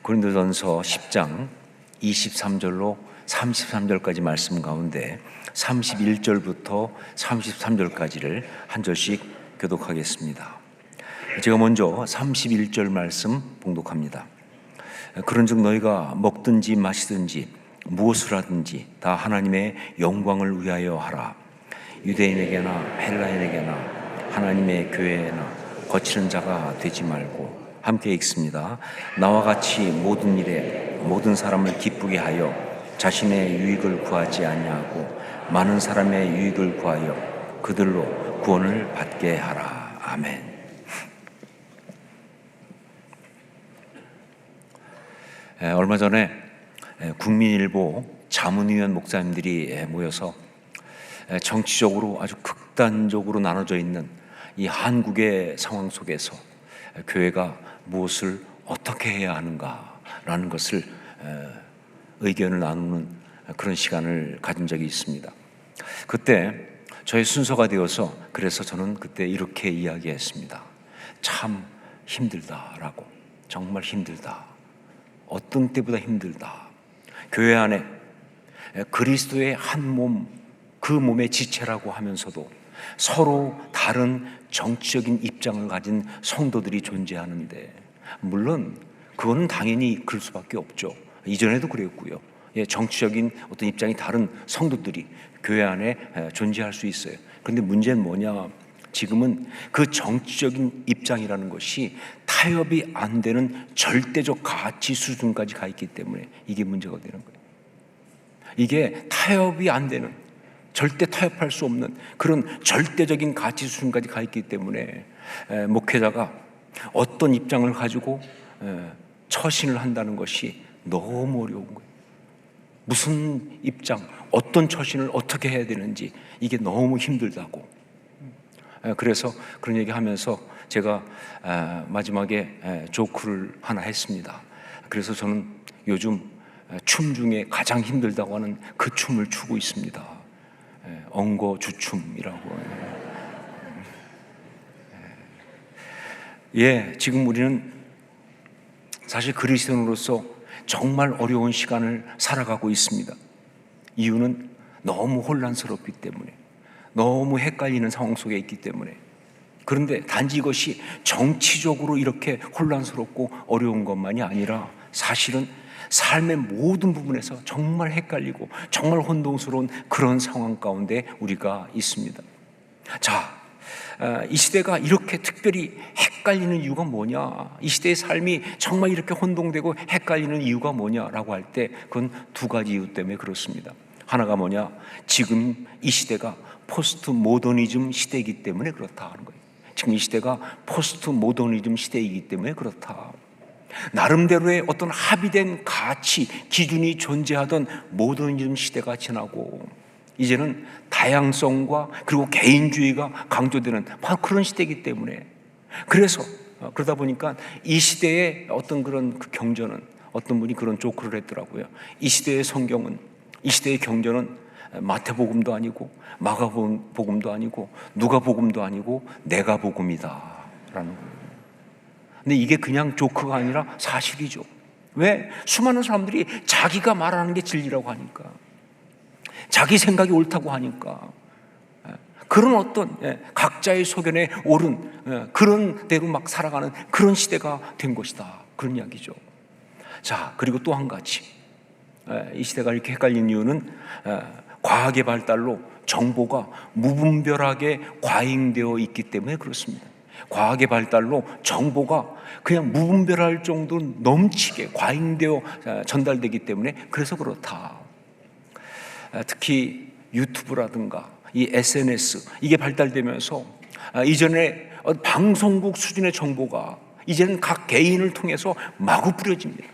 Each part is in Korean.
고린도전서 10장 23절로 33절까지 말씀 가운데 31절부터 33절까지를 한 절씩 교독하겠습니다. 제가 먼저 31절 말씀 봉독합니다. 그런즉 너희가 먹든지 마시든지 무엇을 하든지 다 하나님의 영광을 위하여 하라. 유대인에게나 헬라인에게나 하나님의 교회에나 거치는 자가 되지 말고. 함께 읽습니다. 나와 같이 모든 일에 모든 사람을 기쁘게 하여 자신의 유익을 구하지 아니하고 많은 사람의 유익을 구하여 그들로 구원을 받게 하라. 아멘. 얼마 전에 국민일보 자문위원 목사님들이 모여서 정치적으로 아주 극단적으로 나눠져 있는 이 한국의 상황 속에서 교회가 무엇을 어떻게 해야 하는가라는 것을 의견을 나누는 그런 시간을 가진 적이 있습니다. 그때 저의 순서가 되어서 그래서 저는 그때 이렇게 이야기했습니다. 참 힘들다라고. 정말 힘들다. 어떤 때보다 힘들다. 교회 안에 그리스도의 한 몸, 그 몸의 지체라고 하면서도 서로 다른 정치적인 입장을 가진 성도들이 존재하는데, 물론 그거는 당연히 그럴 수밖에 없죠. 이전에도 그랬고요. 정치적인 어떤 입장이 다른 성도들이 교회 안에 존재할 수 있어요. 그런데 문제는 뭐냐? 지금은 그 정치적인 입장이라는 것이 타협이 안 되는 절대적 가치 수준까지 가 있기 때문에 이게 문제가 되는 거예요. 이게 타협이 안 되는, 절대 타협할 수 없는 그런 절대적인 가치 수준까지 가 있기 때문에 목회자가 어떤 입장을 가지고 처신을 한다는 것이 너무 어려운 거예요. 무슨 입장, 어떤 처신을 어떻게 해야 되는지 이게 너무 힘들다고. 그래서 그런 얘기하면서 제가 마지막에 조크를 하나 했습니다. 그래서 저는 요즘 춤 중에 가장 힘들다고 하는 그 춤을 추고 있습니다. 엉거주춤이라고. 지금 우리는 사실 그리스도인으로서 정말 어려운 시간을 살아가고 있습니다. 이유는 너무 혼란스럽기 때문에, 너무 헷갈리는 상황 속에 있기 때문에. 그런데 단지 이것이 정치적으로 이렇게 혼란스럽고 어려운 것만이 아니라 사실은 삶의 모든 부분에서 정말 헷갈리고 정말 혼동스러운 그런 상황 가운데 우리가 있습니다. 자, 이 시대가 이렇게 특별히 헷갈리는 이유가 뭐냐? 이 시대의 삶이 정말 이렇게 혼동되고 헷갈리는 이유가 뭐냐라고 할 때 그건 두 가지 이유 때문에 그렇습니다. 하나가 뭐냐? 지금 이 시대가 포스트 모더니즘 시대이기 때문에 그렇다 하는 거예요. 지금 이 시대가 포스트 모더니즘 시대이기 때문에 그렇다. 나름대로의 어떤 합의된 가치, 기준이 존재하던 모더니즘 시대가 지나고 이제는 다양성과 그리고 개인주의가 강조되는 바로 그런 시대이기 때문에, 그래서 그러다 보니까 이 시대의 어떤 그런 그 경전은, 어떤 분이 그런 조크를 했더라고요. 이 시대의 성경은, 이 시대의 경전은 마태복음도 아니고 마가복음도 아니고 누가복음도 아니고 내가 복음이다 라는 거예요. 근데 이게 그냥 조크가 아니라 사실이죠. 왜? 수많은 사람들이 자기가 말하는 게 진리라고 하니까, 자기 생각이 옳다고 하니까, 그런 어떤 각자의 소견에 옳은 그런 대로 막 살아가는 그런 시대가 된 것이다, 그런 이야기죠. 자, 그리고 또 한 가지, 이 시대가 이렇게 헷갈린 이유는 과학의 발달로 정보가 무분별하게 과잉되어 있기 때문에 그렇습니다. 과학의 발달로 정보가 그냥 무분별할 정도로 넘치게 과잉되어 전달되기 때문에 그래서 그렇다. 특히 유튜브라든가 이 SNS, 이게 발달되면서 이전에 방송국 수준의 정보가 이제는 각 개인을 통해서 마구 뿌려집니다.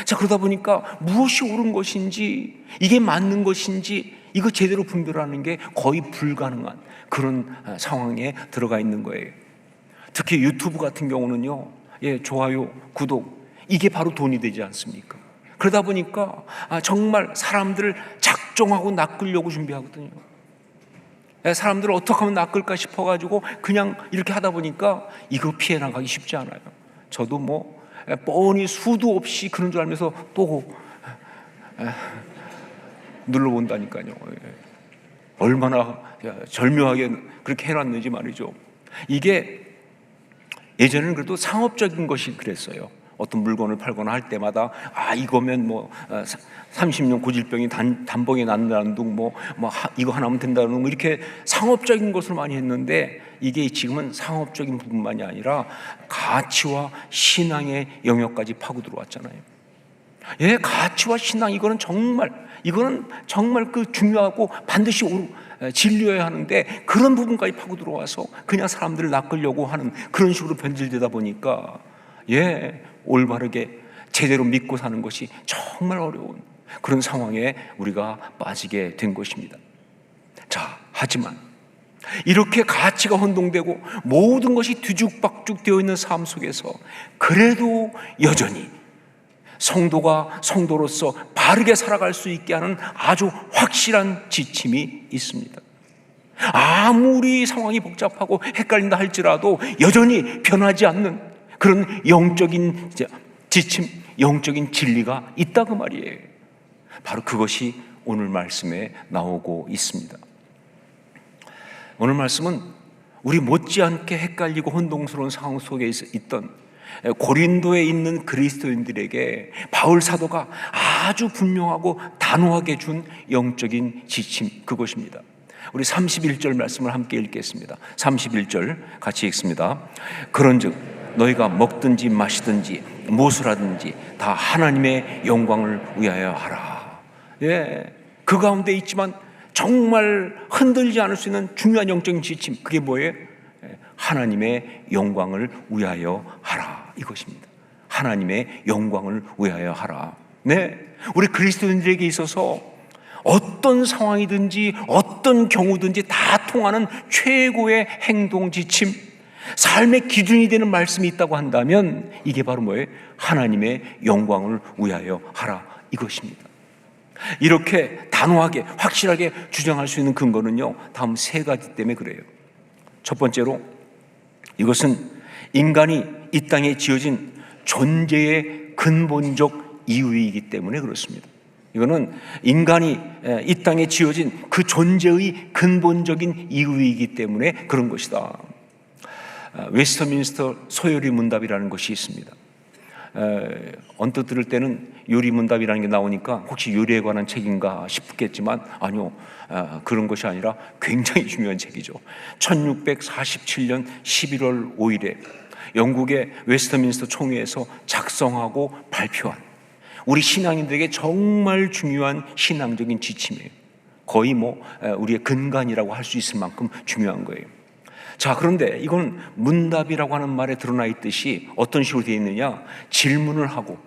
자, 그러다 보니까 무엇이 옳은 것인지, 이게 맞는 것인지 이거 제대로 분별하는 게 거의 불가능한 그런 상황에 들어가 있는 거예요. 특히 유튜브 같은 경우는요, 좋아요, 구독, 이게 바로 돈이 되지 않습니까? 그러다 보니까 정말 사람들을 작정하고 낚으려고 준비하거든요. 사람들을 어떻게 하면 낚을까 싶어가지고 그냥 이렇게 하다 보니까 이거 피해 나가기 쉽지 않아요. 저도 뻔히 수도 없이 그런 줄 알면서 또 눌러본다니까요. 얼마나 절묘하게 그렇게 해놨는지 말이죠. 이게 예전에는 그래도 상업적인 것이 그랬어요. 어떤 물건을 팔거나 할 때마다 이거면 30년 고질병이 단번에 낫는다는 둥 이거 하나면 된다는 둥 이렇게 상업적인 것을 많이 했는데, 이게 지금은 상업적인 부분만이 아니라 가치와 신앙의 영역까지 파고 들어왔잖아요. 가치와 신앙, 이거는 정말 그 중요하고 반드시 진리여야 하는데, 그런 부분까지 파고 들어와서 그냥 사람들을 낚으려고 하는 그런 식으로 변질되다 보니까 올바르게 제대로 믿고 사는 것이 정말 어려운 그런 상황에 우리가 빠지게 된 것입니다. 자, 하지만 이렇게 가치가 혼동되고 모든 것이 뒤죽박죽 되어 있는 삶 속에서 그래도 여전히 성도가 성도로서 바르게 살아갈 수 있게 하는 아주 확실한 지침이 있습니다. 아무리 상황이 복잡하고 헷갈린다 할지라도 여전히 변하지 않는 그런 영적인 지침, 영적인 진리가 있다 그 말이에요. 바로 그것이 오늘 말씀에 나오고 있습니다. 오늘 말씀은 우리 못지않게 헷갈리고 혼동스러운 상황 속에 있던 고린도에 있는 그리스도인들에게 바울 사도가 아주 분명하고 단호하게 준 영적인 지침, 그것입니다. 우리 31절 말씀을 함께 읽겠습니다. 31절 같이 읽습니다. 그런즉 너희가 먹든지 마시든지 무엇을 하든지 다 하나님의 영광을 위하여 하라. 그 가운데 있지만 정말 흔들리지 않을 수 있는 중요한 영적인 지침, 그게 뭐예요? 하나님의 영광을 위하여 하라, 이것입니다. 하나님의 영광을 위하여 하라. 우리 그리스도인들에게 있어서 어떤 상황이든지 어떤 경우든지 다 통하는 최고의 행동 지침, 삶의 기준이 되는 말씀이 있다고 한다면 이게 바로 뭐예요? 하나님의 영광을 위하여 하라, 이것입니다. 이렇게 단호하게 확실하게 주장할 수 있는 근거는요, 다음 세 가지 때문에 그래요. 첫 번째로, 이것은 인간이 이 땅에 지어진 존재의 근본적 이유이기 때문에 그렇습니다. 이거는 인간이 이 땅에 지어진 그 존재의 근본적인 이유이기 때문에 그런 것이다. 웨스트민스터 소요리 문답이라는 것이 있습니다. 언뜻 들을 때는 요리 문답이라는 게 나오니까 혹시 요리에 관한 책인가 싶겠지만 아니요, 그런 것이 아니라 굉장히 중요한 책이죠. 1647년 11월 5일에 영국의 웨스트민스터 총회에서 작성하고 발표한 우리 신앙인들에게 정말 중요한 신앙적인 지침이에요. 거의 우리의 근간이라고 할 수 있을 만큼 중요한 거예요. 자, 그런데 이건 문답이라고 하는 말에 드러나 있듯이 어떤 식으로 되어 있느냐, 질문을 하고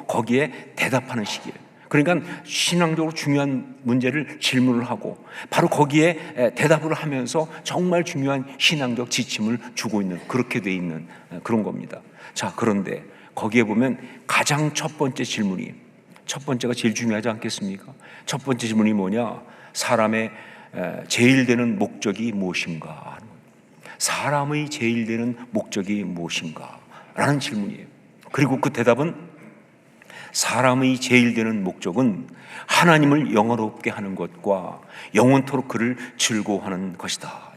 거기에 대답하는 식이에요. 그러니까 신앙적으로 중요한 문제를 질문을 하고 바로 거기에 대답을 하면서 정말 중요한 신앙적 지침을 주고 있는, 그렇게 되어 있는 그런 겁니다. 자, 그런데 거기에 보면 가장 첫 번째 질문이, 첫 번째가 제일 중요하지 않겠습니까? 첫 번째 질문이 뭐냐, 사람의 제일 되는 목적이 무엇인가? 사람의 제일 되는 목적이 무엇인가? 라는 질문이에요. 그리고 그 대답은 사람의 제일 되는 목적은 하나님을 영화롭게 하는 것과 영원토록 그를 즐거워하는 것이다.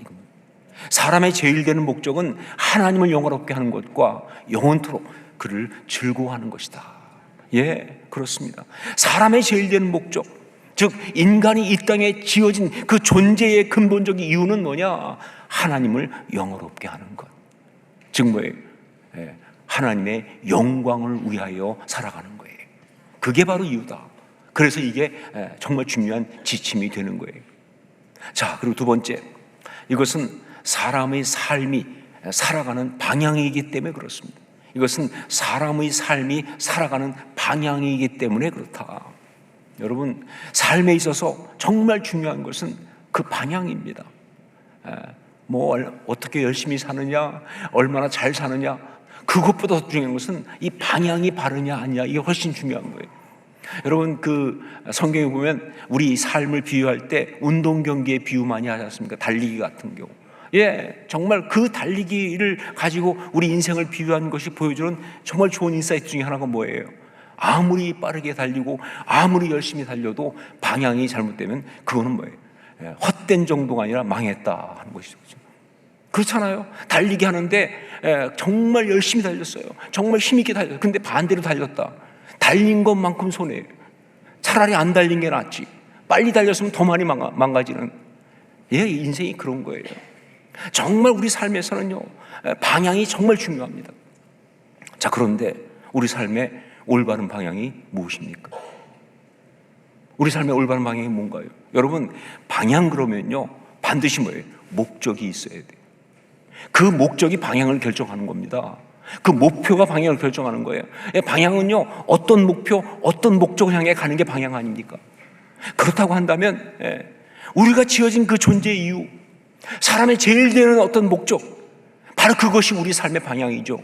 사람의 제일 되는 목적은 하나님을 영화롭게 하는 것과 영원토록 그를 즐거워하는 것이다. 그렇습니다. 사람의 제일 되는 목적, 즉 인간이 이 땅에 지어진 그 존재의 근본적인 이유는 뭐냐? 하나님을 영화롭게 하는 것. 즉 뭐예요? 하나님의 영광을 위하여 살아가는 거예요. 그게 바로 이유다. 그래서 이게 정말 중요한 지침이 되는 거예요. 자, 그리고 두 번째, 이것은 사람의 삶이 살아가는 방향이기 때문에 그렇습니다. 이것은 사람의 삶이 살아가는 방향이기 때문에 그렇다. 여러분, 삶에 있어서 정말 중요한 것은 그 방향입니다. 어떻게 열심히 사느냐, 얼마나 잘 사느냐, 그것보다 더 중요한 것은 이 방향이 바르냐 아니냐, 이게 훨씬 중요한 거예요. 여러분, 그 성경에 보면 우리 삶을 비유할 때 운동 경기에 비유 많이 하지 않습니까? 달리기 같은 경우. 정말 그 달리기를 가지고 우리 인생을 비유한 것이 보여주는 정말 좋은 인사이트 중에 하나가 뭐예요? 아무리 빠르게 달리고 아무리 열심히 달려도 방향이 잘못되면 그거는 뭐예요? 헛된 정도가 아니라 망했다 하는 것이죠. 그렇잖아요. 달리기 하는데 정말 열심히 달렸어요. 정말 힘있게 달렸어요. 근데 반대로 달렸다. 달린 것만큼 손해예요. 차라리 안 달린 게 낫지. 빨리 달렸으면 더 많이 망가지는. 인생이 그런 거예요. 정말 우리 삶에서는요, 방향이 정말 중요합니다. 자, 그런데 우리 삶의 올바른 방향이 무엇입니까? 우리 삶의 올바른 방향이 뭔가요? 여러분, 방향 그러면요, 반드시 뭐예요? 목적이 있어야 돼요. 그 목적이 방향을 결정하는 겁니다. 그 목표가 방향을 결정하는 거예요. 방향은요, 어떤 목표, 어떤 목적을 향해 가는 게 방향 아닙니까? 그렇다고 한다면 우리가 지어진 그 존재 이유, 사람의 제일 되는 어떤 목적, 바로 그것이 우리 삶의 방향이죠.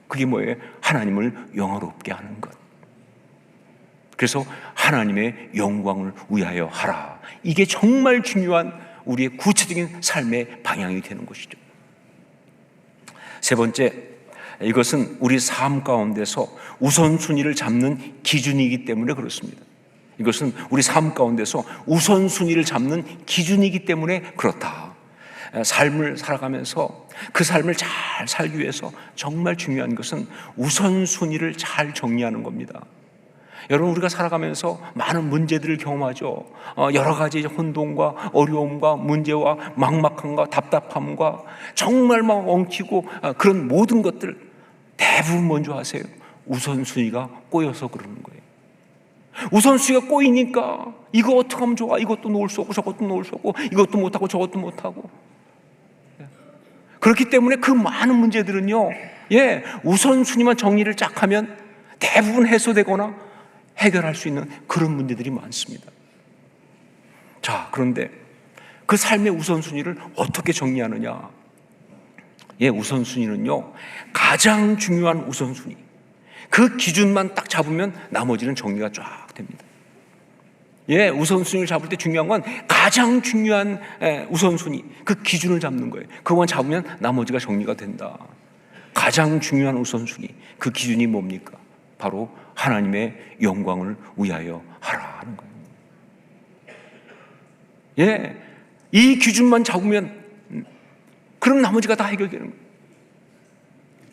그게 뭐예요? 하나님을 영화롭게 하는 것. 그래서 하나님의 영광을 위하여 하라. 이게 정말 중요한 우리의 구체적인 삶의 방향이 되는 것이죠. 세 번째, 이것은 우리 삶 가운데서 우선순위를 잡는 기준이기 때문에 그렇습니다. 이것은 우리 삶 가운데서 우선순위를 잡는 기준이기 때문에 그렇다. 삶을 살아가면서 그 삶을 잘 살기 위해서 정말 중요한 것은 우선순위를 잘 정리하는 겁니다. 여러분, 우리가 살아가면서 많은 문제들을 경험하죠. 여러 가지 혼돈과 어려움과 문제와 막막함과 답답함과 정말 막 엉키고 그런 모든 것들 대부분 먼저 하세요. 우선순위가 꼬여서 그러는 거예요. 우선순위가 꼬이니까 이거 어떻게 하면 좋아? 이것도 놓을 수 없고 저것도 놓을 수 없고 이것도 못하고 저것도 못하고. 그렇기 때문에 그 많은 문제들은요, 우선순위만 정리를 쫙 하면 대부분 해소되거나 해결할 수 있는 그런 문제들이 많습니다. 자, 그런데 그 삶의 우선순위를 어떻게 정리하느냐? 우선순위는요, 가장 중요한 우선순위, 그 기준만 딱 잡으면 나머지는 정리가 쫙 됩니다. 우선순위를 잡을 때 중요한 건 가장 중요한 우선순위, 그 기준을 잡는 거예요. 그것만 잡으면 나머지가 정리가 된다. 가장 중요한 우선순위, 그 기준이 뭡니까? 바로 하나님의 영광을 위하여 하라 하는 거예요. 이 기준만 잡으면 그럼 나머지가 다 해결되는 거예요.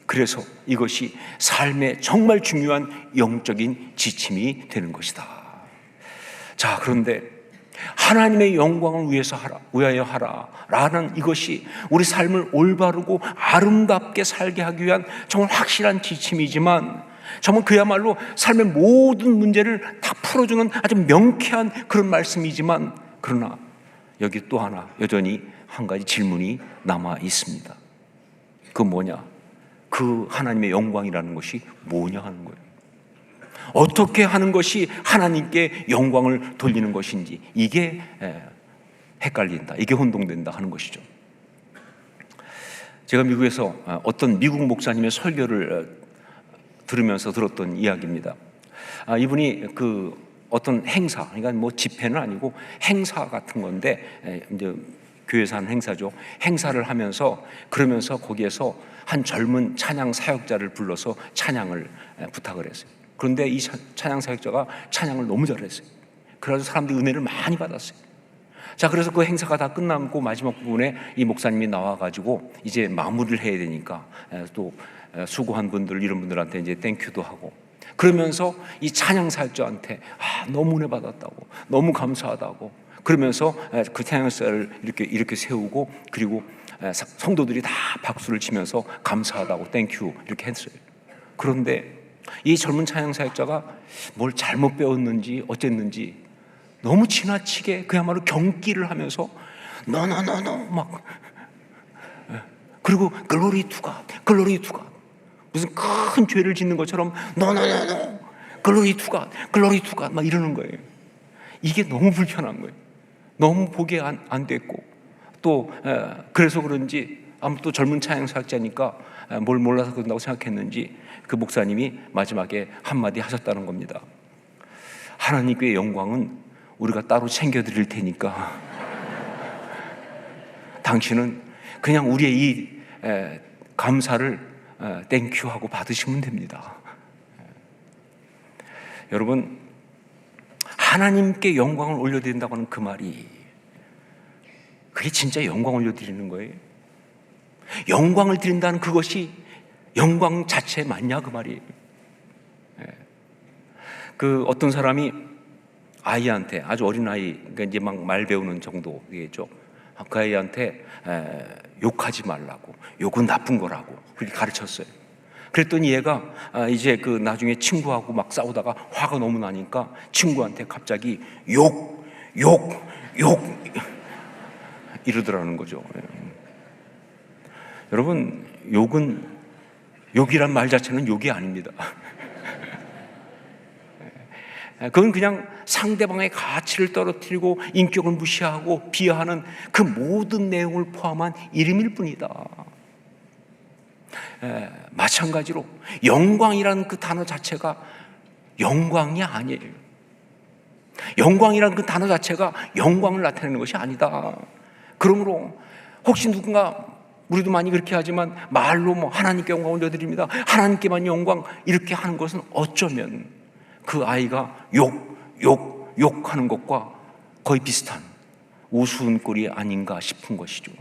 그래서 이것이 삶의 정말 중요한 영적인 지침이 되는 것이다. 자, 그런데 하나님의 영광을 위하여 하라라는 이것이 우리 삶을 올바르고 아름답게 살게 하기 위한 정말 확실한 지침이지만, 정말 그야말로 삶의 모든 문제를 다 풀어주는 아주 명쾌한 그런 말씀이지만, 그러나 여기 또 하나 여전히 한 가지 질문이 남아 있습니다. 그 뭐냐? 그 하나님의 영광이라는 것이 뭐냐 하는 거예요. 어떻게 하는 것이 하나님께 영광을 돌리는 것인지, 이게 헷갈린다, 이게 혼동된다 하는 것이죠. 제가 미국에서 어떤 미국 목사님의 설교를 들으면서 들었던 이야기입니다. 이분이 그 어떤 행사, 그러니까 뭐 집회는 아니고 행사 같은 건데, 이제 교회에서 하는 행사죠. 행사를 하면서 그러면서 거기에서 한 젊은 찬양 사역자를 불러서 찬양을 부탁을 했어요. 그런데 이 찬양 사역자가 찬양을 너무 잘했어요. 그래서 사람들이 은혜를 많이 받았어요. 자, 그래서 그 행사가 다 끝나고 마지막 부분에 이 목사님이 나와가지고 이제 마무리를 해야 되니까 또 수고한 분들, 이런 분들한테 이제 땡큐도 하고, 그러면서 이 찬양 사역자한테 너무 은혜 받았다고, 너무 감사하다고, 그러면서 그 찬양사를 이렇게 세우고, 그리고 성도들이 다 박수를 치면서 감사하다고, 땡큐 이렇게 했어요. 그런데 이 젊은 찬양 사역자가 뭘 잘못 배웠는지 어쨌는지 너무 지나치게 그야말로 경기를 하면서 노노노노 막, 그리고 글로리 투가 무슨 큰 죄를 짓는 것처럼 노노노노 글로리 투가 막 이러는 거예요. 이게 너무 불편한 거예요. 너무 보기 안 됐고, 또 그래서 그런지 아무튼 또 젊은 찬양 사역자니까 뭘 몰라서 그런다고 생각했는지 그 목사님이 마지막에 한마디 하셨다는 겁니다. 하나님께 영광은 우리가 따로 챙겨드릴 테니까 당신은 그냥 우리의 이 감사를 땡큐하고 받으시면 됩니다. 여러분, 하나님께 영광을 올려드린다고 하는 그 말이, 그게 진짜 영광 올려드리는 거예요? 영광을 드린다는 그것이 영광 자체 맞냐, 그 말이에요. 그 어떤 사람이 아이한테, 아주 어린 아이, 그러니까 이제 막 말 배우는 정도겠죠. 그 아이한테 욕하지 말라고, 욕은 나쁜 거라고 그렇게 가르쳤어요. 그랬더니 얘가 이제 그 나중에 친구하고 막 싸우다가 화가 너무 나니까 친구한테 갑자기 욕 이러더라는 거죠. 여러분, 욕이란 말 자체는 욕이 아닙니다. 그건 그냥 상대방의 가치를 떨어뜨리고 인격을 무시하고 비하하는 그 모든 내용을 포함한 이름일 뿐이다. 마찬가지로 영광이라는 그 단어 자체가 영광이 아니에요. 영광이라는 그 단어 자체가 영광을 나타내는 것이 아니다. 그러므로 혹시 누군가, 우리도 많이 그렇게 하지만 말로 뭐 하나님께 영광 올려드립니다, 하나님께만 영광, 이렇게 하는 것은 어쩌면 그 아이가 욕하는 것과 거의 비슷한 우스운 꼴이 아닌가 싶은 것이죠.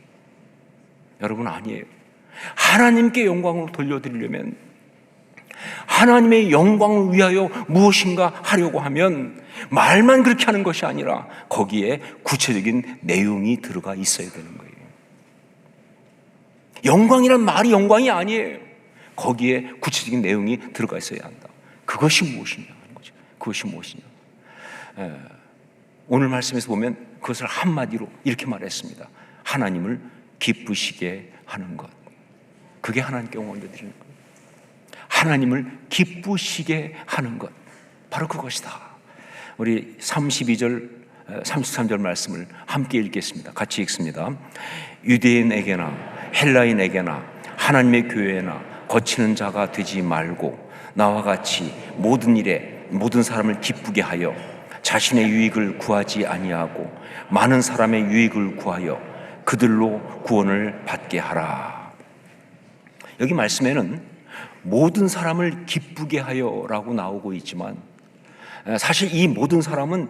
여러분, 아니에요. 하나님께 영광을 돌려드리려면, 하나님의 영광을 위하여 무엇인가 하려고 하면 말만 그렇게 하는 것이 아니라 거기에 구체적인 내용이 들어가 있어야 되는 거예요. 영광이란 말이 영광이 아니에요. 거기에 구체적인 내용이 들어가 있어야 한다. 그것이 무엇이냐 하는 거죠. 그것이 무엇이냐. 오늘 말씀에서 보면 그것을 한마디로 이렇게 말했습니다. 하나님을 기쁘시게 하는 것. 그게 하나님께 영광을 드리는 것. 하나님을 기쁘시게 하는 것, 바로 그것이다. 우리 32절, 33절 말씀을 함께 읽겠습니다. 같이 읽습니다. 유대인에게나 헬라인에게나 하나님의 교회나 거치는 자가 되지 말고 나와 같이 모든 일에 모든 사람을 기쁘게 하여 자신의 유익을 구하지 아니하고 많은 사람의 유익을 구하여 그들로 구원을 받게 하라. 여기 말씀에는 모든 사람을 기쁘게 하여라고 나오고 있지만, 사실 이 모든 사람은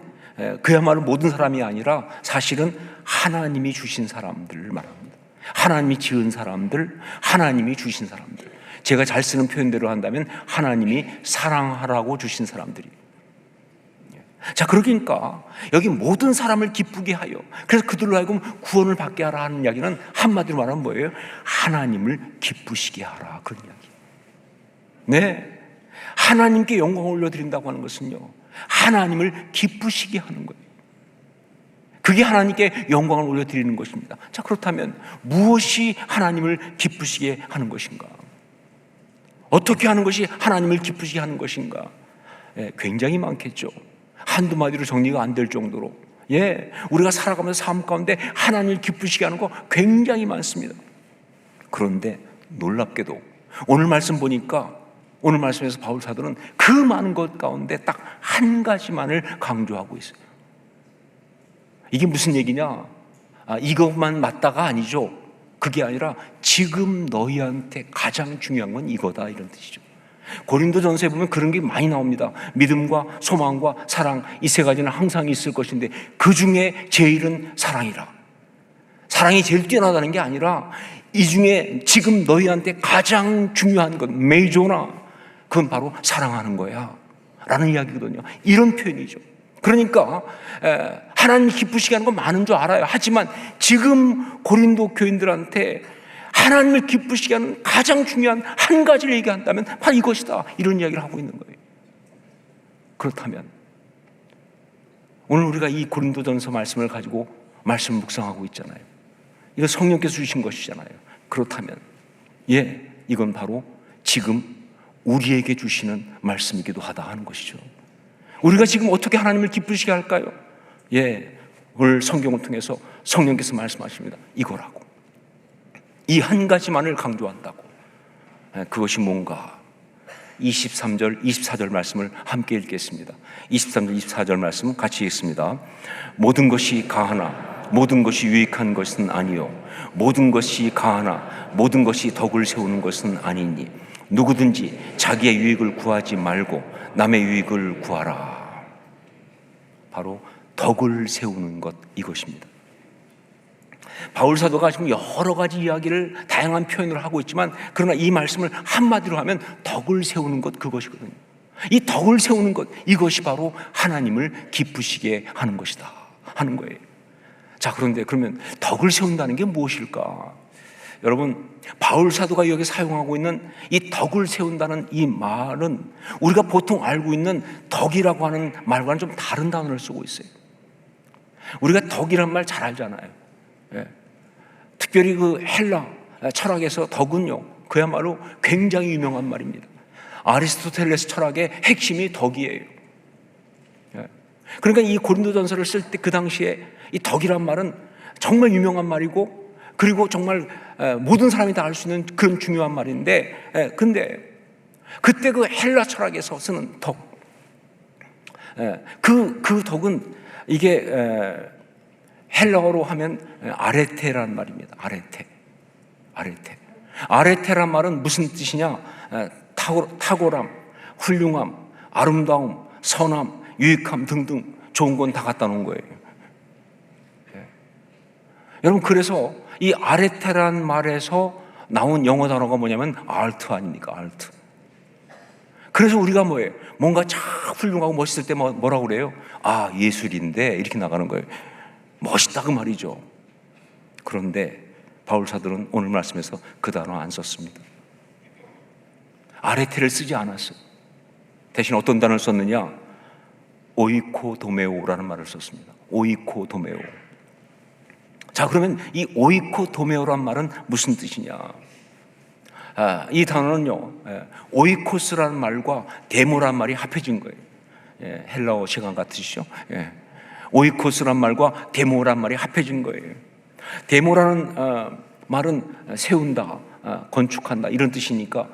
그야말로 모든 사람이 아니라 사실은 하나님이 주신 사람들을 말합니다. 하나님이 지은 사람들, 하나님이 주신 사람들. 제가 잘 쓰는 표현대로 한다면 하나님이 사랑하라고 주신 사람들이. 자, 그러니까 여기 모든 사람을 기쁘게 하여, 그래서 그들로 하여금 구원을 받게 하라 하는 이야기는 한마디로 말하면 뭐예요? 하나님을 기쁘시게 하라, 그런 이야기. 네, 하나님께 영광을 올려드린다고 하는 것은요, 하나님을 기쁘시게 하는 거예요. 그게 하나님께 영광을 올려드리는 것입니다. 자, 그렇다면 무엇이 하나님을 기쁘시게 하는 것인가? 어떻게 하는 것이 하나님을 기쁘시게 하는 것인가? 굉장히 많겠죠. 한두 마디로 정리가 안 될 정도로, 우리가 살아가면서 삶 가운데 하나님을 기쁘시게 하는 거 굉장히 많습니다. 그런데 놀랍게도 오늘 말씀 보니까, 오늘 말씀에서 바울 사도는 그 많은 것 가운데 딱 한 가지만을 강조하고 있어요. 이게 무슨 얘기냐? 이것만 맞다가 아니죠. 그게 아니라 지금 너희한테 가장 중요한 건 이거다, 이런 뜻이죠. 고린도전서에 보면 그런 게 많이 나옵니다. 믿음과 소망과 사랑, 이 세 가지는 항상 있을 것인데 그 중에 제일은 사랑이라. 사랑이 제일 뛰어나다는 게 아니라 이 중에 지금 너희한테 가장 중요한 것, 메이저나, 그건 바로 사랑하는 거야 라는 이야기거든요. 이런 표현이죠. 그러니까 하나님 기쁘시게 하는 건 많은 줄 알아요. 하지만 지금 고린도 교인들한테 하나님을 기쁘시게 하는 가장 중요한 한 가지를 얘기한다면 바로 이것이다, 이런 이야기를 하고 있는 거예요. 그렇다면 오늘 우리가 이 고린도전서 말씀을 가지고 말씀 묵상하고 있잖아요. 이거 성령께서 주신 것이잖아요. 그렇다면 이건 바로 지금 우리에게 주시는 말씀이기도 하다 하는 것이죠. 우리가 지금 어떻게 하나님을 기쁘시게 할까요? 오늘 성경을 통해서 성령께서 말씀하십니다. 이거라고. 이 한 가지만을 강조한다고. 그것이 뭔가? 23절, 24절 말씀을 함께 읽겠습니다. 23절, 24절 말씀 같이 읽습니다. 모든 것이 가하나 모든 것이 유익한 것은 아니요 모든 것이 가하나 모든 것이 덕을 세우는 것은 아니니 누구든지 자기의 유익을 구하지 말고 남의 유익을 구하라. 바로 덕을 세우는 것, 이것입니다. 바울 사도가 지금 여러 가지 이야기를 다양한 표현을 하고 있지만, 그러나 이 말씀을 한마디로 하면 덕을 세우는 것, 그것이거든요. 이 덕을 세우는 것, 이것이 바로 하나님을 기쁘시게 하는 것이다 하는 거예요. 자, 그런데 그러면 덕을 세운다는 게 무엇일까? 여러분, 바울 사도가 여기 사용하고 있는 이 덕을 세운다는 이 말은 우리가 보통 알고 있는 덕이라고 하는 말과는 좀 다른 단어를 쓰고 있어요. 우리가 덕이란 말 잘 알잖아요. 예. 특별히 그 헬라 철학에서 덕은요, 그야말로 굉장히 유명한 말입니다. 아리스토텔레스 철학의 핵심이 덕이에요. 예. 그러니까 이 고린도전서를 쓸 때 그 당시에 이 덕이란 말은 정말 유명한 말이고, 그리고 정말 모든 사람이 다 알 수 있는 그런 중요한 말인데, 근데 그때 그 헬라 철학에서 쓰는 덕, 그 덕은 이게 헬라어로 하면 아레테라는 말입니다. 아레테란 말은 무슨 뜻이냐? 탁월함, 훌륭함, 아름다움, 선함, 유익함 등등 좋은 건 다 갖다 놓은 거예요. 여러분, 그래서 이 아레테란 말에서 나온 영어 단어가 뭐냐면 알트 아닙니까? 알트. 그래서 우리가 뭐예요? 뭔가 참 훌륭하고 멋있을 때 뭐라고 그래요? 아, 예술인데, 이렇게 나가는 거예요. 멋있다 그 말이죠. 그런데 바울 사도는 오늘 말씀에서 그 단어 안 썼습니다. 아레테를 쓰지 않았어요. 대신 어떤 단어를 썼느냐? 오이코도메오라는 말을 썼습니다. 오이코도메오. 자, 그러면 이 오이코도메오란 말은 무슨 뜻이냐? 이 단어는요, 오이코스라는 말과 데모란 말이 합해진 거예요. 헬라어 시간 같으시죠? 오이코스란 말과 데모란 말이 합해진 거예요. 데모라는 말은 세운다, 건축한다 이런 뜻이니까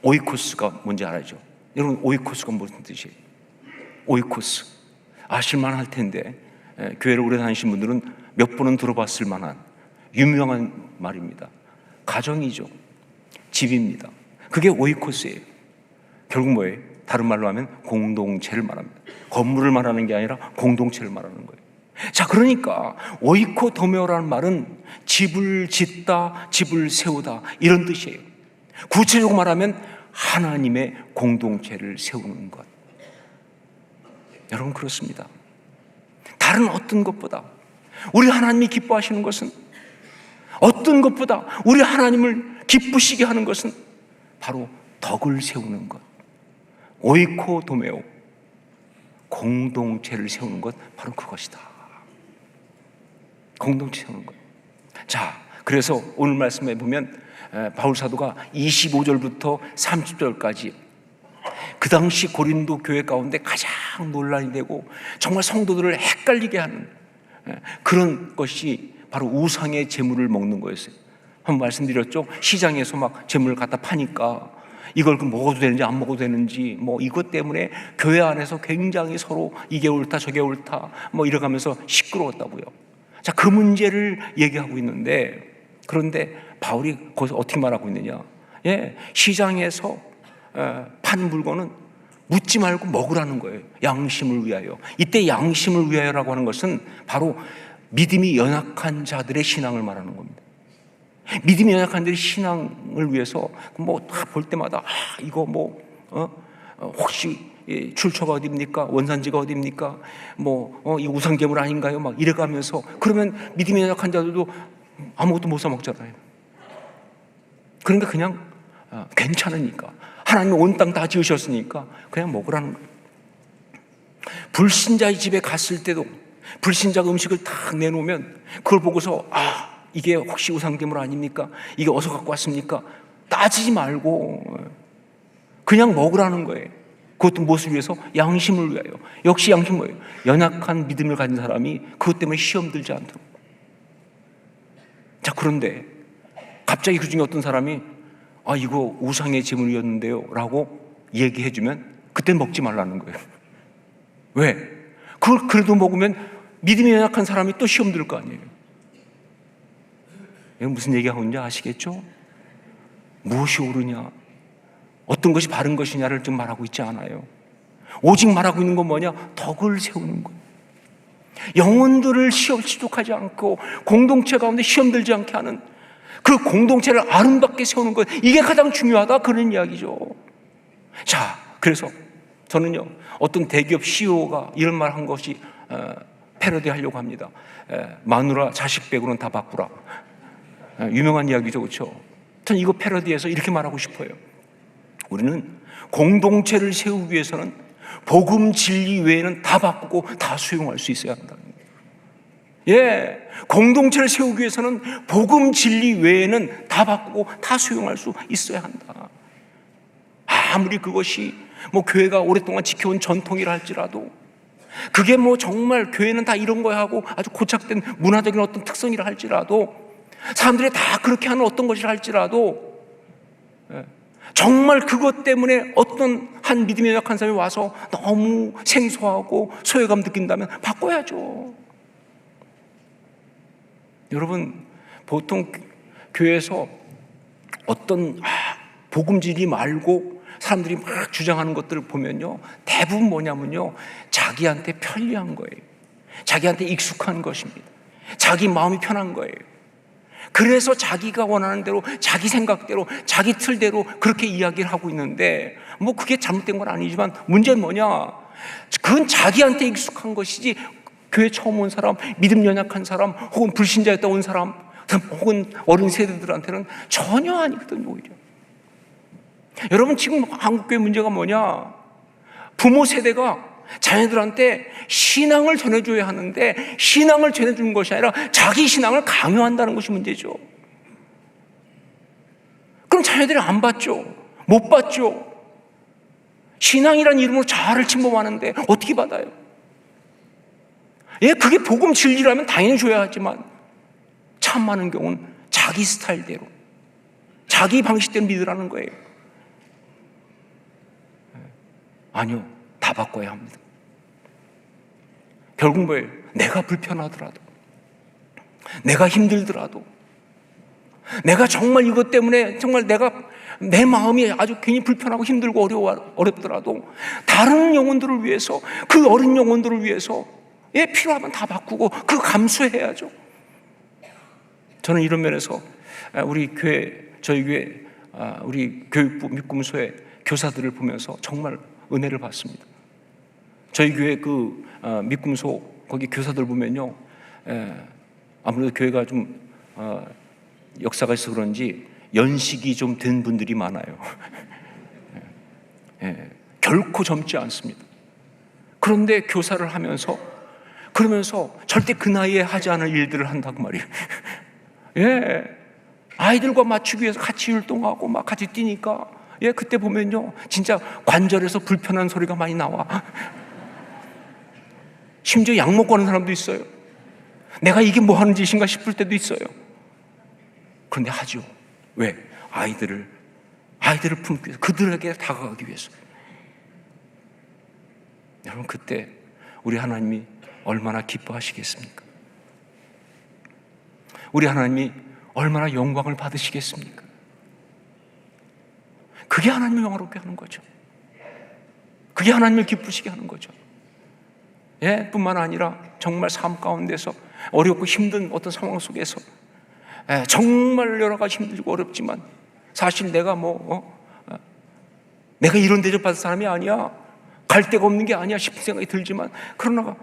오이코스가 뭔지 알죠? 여러분, 오이코스가 무슨 뜻이에요? 오이코스 아실만 할 텐데, 교회를 오래 다니신 분들은 몇 번은 들어봤을 만한 유명한 말입니다. 가정이죠. 집입니다. 그게 오이코스예요. 결국 뭐예요? 다른 말로 하면 공동체를 말합니다. 건물을 말하는 게 아니라 공동체를 말하는 거예요. 자, 그러니까 오이코도메오라는 말은 집을 짓다, 집을 세우다 이런 뜻이에요. 구체적으로 말하면 하나님의 공동체를 세우는 것. 여러분, 그렇습니다. 다른 어떤 것보다 우리 하나님이 기뻐하시는 것은, 어떤 것보다 우리 하나님을 기쁘시게 하는 것은 바로 덕을 세우는 것. 오이코도메오, 공동체를 세우는 것, 바로 그것이다. 공동체 세우는 것. 자, 그래서 오늘 말씀에 보면 바울 사도가 25절부터 30절까지 그 당시 고린도 교회 가운데 가장 논란이 되고 정말 성도들을 헷갈리게 하는 그런 것이 바로 우상의 제물을 먹는 거였어요. 한번 말씀드렸죠? 시장에서 막 제물을 갖다 파니까 이걸 먹어도 되는지 안 먹어도 되는지, 이것 때문에 교회 안에서 굉장히 서로 이게 옳다 저게 옳다 이래가면서 시끄러웠다고요. 자, 그 문제를 얘기하고 있는데, 그런데 바울이 거기서 어떻게 말하고 있느냐? 시장에서 파는 물건은 묻지 말고 먹으라는 거예요. 양심을 위하여. 이때 양심을 위하여라고 하는 것은 바로 믿음이 연약한 자들의 신앙을 말하는 겁니다. 믿음이 연약한 자들의 신앙을 위해서 다 볼 때마다 이거 혹시 출처가 어디입니까? 원산지가 어디입니까? 이 우상제물 아닌가요? 막 이래가면서, 그러면 믿음이 연약한 자들도 아무것도 못 사 먹잖아요. 그러니까 그냥 괜찮으니까, 하나님이 온 땅 다 지으셨으니까 그냥 먹으라는 거예요. 불신자의 집에 갔을 때도 불신자가 음식을 딱 내놓으면 그걸 보고서 이게 혹시 우상제물 아닙니까? 이게 어디서 갖고 왔습니까? 따지지 말고 그냥 먹으라는 거예요. 그것도 무엇을 위해서? 양심을 위하여. 역시 양심 뭐예요? 연약한 믿음을 가진 사람이 그것 때문에 시험 들지 않도록. 자, 그런데 갑자기 그 중에 어떤 사람이 이거 우상의 제물이었는데요 라고 얘기해주면 그때 먹지 말라는 거예요. 왜? 그걸 그래도 먹으면 믿음이 연약한 사람이 또 시험 들 거 아니에요. 이건 무슨 얘기하고 있는지 아시겠죠? 무엇이 옳으냐, 어떤 것이 바른 것이냐를 좀 말하고 있지 않아요. 오직 말하고 있는 건 뭐냐? 덕을 세우는 거예요. 영혼들을 시험 시족하지 않고 공동체 가운데 시험 들지 않게 하는 그 공동체를 아름답게 세우는 것, 이게 가장 중요하다, 그런 이야기죠. 자, 그래서 저는요, 어떤 대기업 CEO가 이런 말 한 것이 패러디 하려고 합니다. 마누라 자식 빼고는 다 바꾸라. 유명한 이야기죠, 그렇죠? 전 이거 패러디해서 이렇게 말하고 싶어요. 우리는 공동체를 세우기 위해서는 복음 진리 외에는 다 바꾸고 다 수용할 수 있어야 한다는 거예요. 예, 공동체를 세우기 위해서는 복음 진리 외에는 다 바꾸고 다 수용할 수 있어야 한다. 아무리 그것이 뭐 교회가 오랫동안 지켜온 전통이라 할지라도, 그게 뭐 정말 교회는 다 이런 거야 하고 아주 고착된 문화적인 어떤 특성이라 할지라도, 사람들이 다 그렇게 하는 어떤 것이라 할지라도, 정말 그것 때문에 어떤 한 믿음이 연약한 사람이 와서 너무 생소하고 소외감 느낀다면 바꿔야죠. 여러분, 보통 교회에서 어떤 복음지리 말고 사람들이 막 주장하는 것들을 보면요, 대부분 뭐냐면요, 자기한테 편리한 거예요. 자기한테 익숙한 것입니다. 자기 마음이 편한 거예요. 그래서 자기가 원하는 대로, 자기 생각대로, 자기 틀대로 그렇게 이야기를 하고 있는데, 뭐 그게 잘못된 건 아니지만 문제는 뭐냐, 그건 자기한테 익숙한 것이지 교회 처음 온 사람, 믿음 연약한 사람, 혹은 불신자였다 온 사람, 혹은 어린 세대들한테는 전혀 아니거든요. 오히려 여러분, 지금 한국교회 문제가 뭐냐, 부모 세대가 자녀들한테 신앙을 전해줘야 하는데 신앙을 전해주는 것이 아니라 자기 신앙을 강요한다는 것이 문제죠. 그럼 자녀들이 안 받죠. 못 받죠. 신앙이라는 이름으로 자아를 침범하는데 어떻게 받아요? 예, 그게 복음 진리라면 당연히 줘야 하지만 참 많은 경우는 자기 스타일대로, 자기 방식대로 믿으라는 거예요. 아니요, 다 바꿔야 합니다. 결국 뭐예요? 내가 불편하더라도, 내가 힘들더라도, 내가 정말 이것 때문에 정말 내 마음이 아주 괜히 불편하고 힘들고 어렵더라도 다른 영혼들을 위해서, 그 어린 영혼들을 위해서 필요하면 다 바꾸고 그 감수해야죠. 저는 이런 면에서 우리 교회, 저희 교회 우리 교육부 믿음소의 교사들을 보면서 정말 은혜를 받습니다. 저희 교회 그 믿음소 거기 교사들 보면요, 아무래도 교회가 좀 역사가 있어서 그런지 연식이 좀 된 분들이 많아요. 결코 젊지 않습니다. 그런데 교사를 하면서 그러면서 절대 그 나이에 하지 않을 일들을 한다고 말이에요. 예, 아이들과 맞추기 위해서 같이 율동하고 막 같이 뛰니까, 예, 그때 보면요, 진짜 관절에서 불편한 소리가 많이 나와. 심지어 약 먹고 하는 사람도 있어요. 내가 이게 뭐 하는 짓인가 싶을 때도 있어요. 그런데 하죠. 왜? 아이들을 품기 위해서, 그들에게 다가가기 위해서. 여러분, 그때 우리 하나님이 얼마나 기뻐하시겠습니까? 우리 하나님이 얼마나 영광을 받으시겠습니까? 그게 하나님을 영화롭게 하는 거죠. 그게 하나님을 기쁘시게 하는 거죠. 예, 뿐만 아니라 정말 삶 가운데서 어렵고 힘든 어떤 상황 속에서, 정말 여러 가지 힘들고 어렵지만 사실 내가 내가 이런 대접 받을 사람이 아니야, 갈 데가 없는 게 아니야 싶은 생각이 들지만, 그러나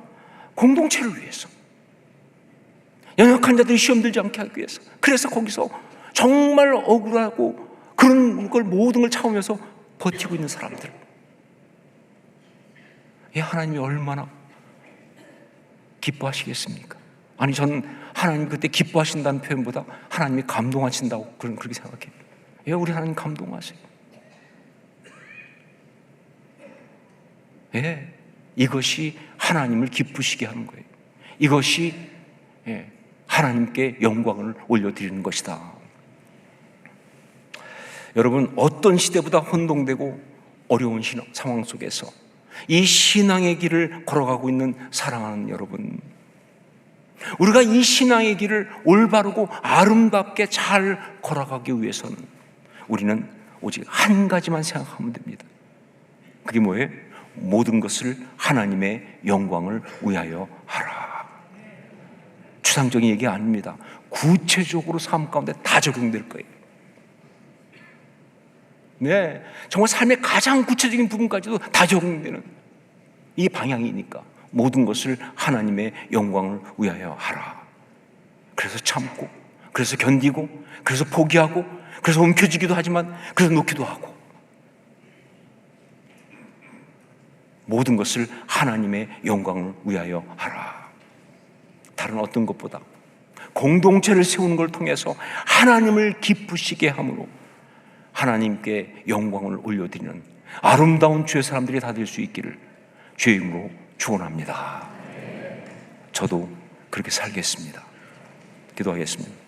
공동체를 위해서, 연약한 자들이 시험 들지 않게 하기 위해서, 그래서 거기서 정말 억울하고 그런 걸 모든 걸 참으면서 버티고 있는 사람들, 하나님이 얼마나 기뻐하시겠습니까? 아니, 저는 하나님 그때 기뻐하신다는 표현보다 하나님이 감동하신다고 그렇게 생각해요. 우리 하나님 감동하세요. 이것이 하나님을 기쁘시게 하는 거예요. 이것이 하나님께 영광을 올려드리는 것이다. 여러분, 어떤 시대보다 혼동되고 어려운 상황 속에서 이 신앙의 길을 걸어가고 있는 사랑하는 여러분, 우리가 이 신앙의 길을 올바르고 아름답게 잘 걸어가기 위해서는 우리는 오직 한 가지만 생각하면 됩니다. 그게 뭐예요? 모든 것을 하나님의 영광을 위하여 하라. 추상적인 얘기 아닙니다. 구체적으로 삶 가운데 다 적용될 거예요. 네, 정말 삶의 가장 구체적인 부분까지도 다 적용되는 이 방향이니까 모든 것을 하나님의 영광을 위하여 하라. 그래서 참고, 그래서 견디고, 그래서 포기하고, 그래서 움켜쥐기도 하지만 그래서 놓기도 하고, 모든 것을 하나님의 영광을 위하여 하라. 다른 어떤 것보다 공동체를 세우는 걸 통해서 하나님을 기쁘시게 함으로 하나님께 영광을 올려드리는 아름다운 주의 사람들이 다 될 수 있기를 주의 이름으로 축원합니다. 저도 그렇게 살겠습니다. 기도하겠습니다.